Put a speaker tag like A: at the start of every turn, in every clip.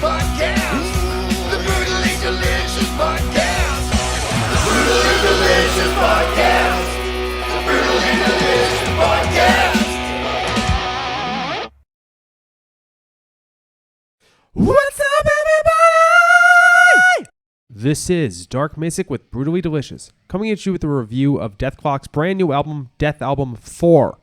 A: Podcast. The Brutally Delicious Podcast. The Brutally Delicious Podcast. The Brutally Delicious Podcast.
B: What's up, everybody? This is Dark Macek with Brutally Delicious, coming at you with a review of DETHKLOK's brand new album, Dethalbum 4.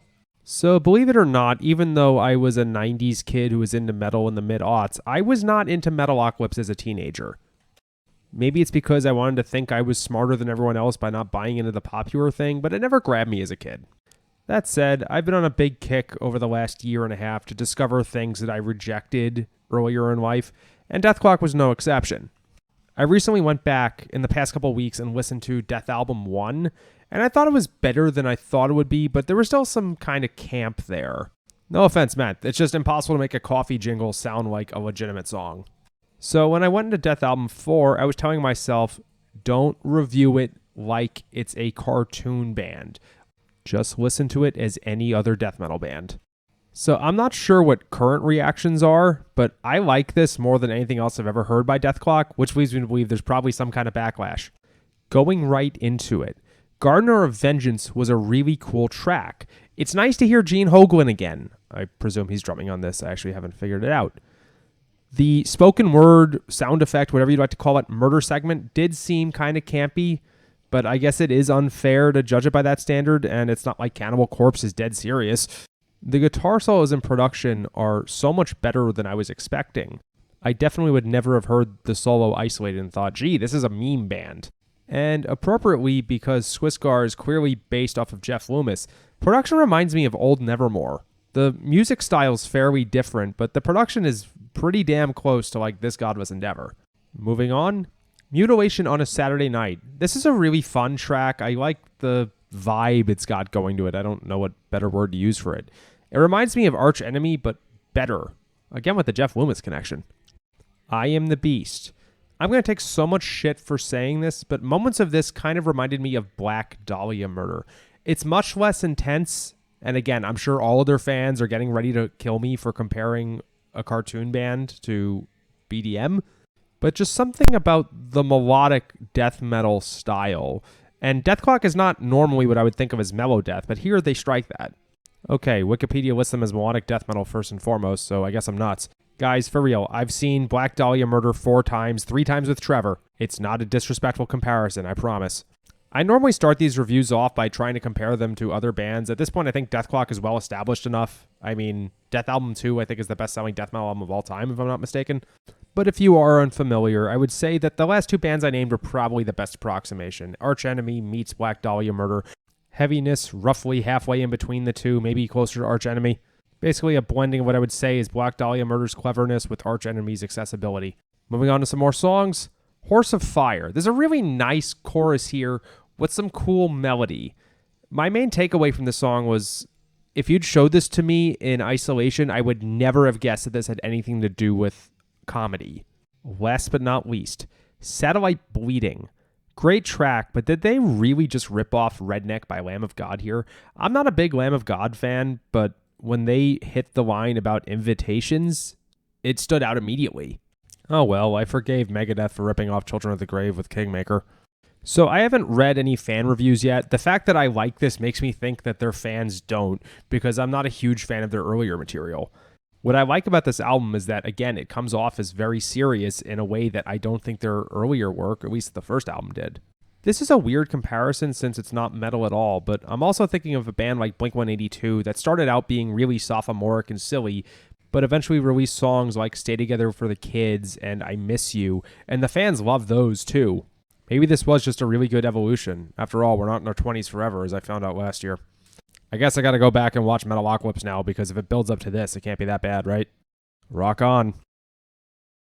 B: So, believe it or not, even though I was a 90s kid who was into metal in the mid-aughts, I was not into Metalocalypse as a teenager. Maybe it's because I wanted to think I was smarter than everyone else by not buying into the popular thing, but it never grabbed me as a kid. That said, I've been on a big kick over the last year and a half to discover things that I rejected earlier in life, and DETHKLOK was no exception. I recently went back in the past couple weeks and listened to Dethalbum 1, and I thought it was better than I thought it would be, but there was still some kind of camp there. No offense meant, it's just impossible to make a coffee jingle sound like a legitimate song. So when I went into Dethalbum 4, I was telling myself, don't review it like it's a cartoon band. Just listen to it as any other death metal band. So I'm not sure what current reactions are, but I like this more than anything else I've ever heard by DETHKLOK, which leads me to believe there's probably some kind of backlash. Going right into it, Gardener of Vengeance was a really cool track. It's nice to hear Gene Hoglan again. I presume he's drumming on this. I actually haven't figured it out. The spoken word, sound effect, whatever you'd like to call it, murder segment did seem kind of campy, but I guess it is unfair to judge it by that standard, and it's not like Cannibal Corpse is dead serious. The guitar solos in production are so much better than I was expecting. I definitely would never have heard the solo isolated and thought, gee, this is a meme band. And appropriately, because Swissgar is clearly based off of Jeff Loomis, production reminds me of old Nevermore. The music style is fairly different, but the production is pretty damn close to like This Godless Endeavor. Moving on, Mutilation on a Saturday Night. This is a really fun track. I like the vibe it's got going to it. I don't know what better word to use for it. It reminds me of Arch Enemy, but better. Again with the Jeff Loomis connection. I Am the Beast. I'm going to take so much shit for saying this, but moments of this kind of reminded me of Black Dahlia Murder. It's much less intense, and again, I'm sure all of their fans are getting ready to kill me for comparing a cartoon band to BDM, but just something about the melodic death metal style. And DETHKLOK is not normally what I would think of as mellow death, but here they strike that. Okay, Wikipedia lists them as melodic death metal first and foremost, so I guess I'm nuts. Guys, for real, I've seen Black Dahlia Murder 4 times, 3 times with Trevor. It's not a disrespectful comparison, I promise. I normally start these reviews off by trying to compare them to other bands. At this point, I think DETHKLOK is well established enough. I mean, Dethalbum 2, I think, is the best-selling death metal album of all time, if I'm not mistaken. But if you are unfamiliar, I would say that the last 2 bands I named are probably the best approximation. Arch Enemy meets Black Dahlia Murder. Heaviness roughly halfway in between the two, maybe closer to Arch Enemy. Basically a blending of what I would say is Black Dahlia Murder's cleverness with Arch Enemy's accessibility. Moving on to some more songs. Horse of Fire. There's a really nice chorus here with some cool melody. My main takeaway from this song was, if you'd showed this to me in isolation, I would never have guessed that this had anything to do with comedy. Last but not least, Satellite Bleeding. Great track, but did they really just rip off Redneck by Lamb of God here? I'm not a big Lamb of God fan, but when they hit the line about invitations, it stood out immediately. Oh well, I forgave Megadeth for ripping off Children of the Grave with Kingmaker. So I haven't read any fan reviews yet. The fact that I like this makes me think that their fans don't, because I'm not a huge fan of their earlier material. What I like about this album is that, again, it comes off as very serious in a way that I don't think their earlier work, at least the first album, did. This is a weird comparison since it's not metal at all, but I'm also thinking of a band like Blink-182 that started out being really sophomoric and silly, but eventually released songs like Stay Together for the Kids and I Miss You, and the fans love those too. Maybe this was just a really good evolution. After all, we're not in our 20s forever, as I found out last year. I guess I gotta go back and watch Metalocalypse now, because if it builds up to this, it can't be that bad, right? Rock on.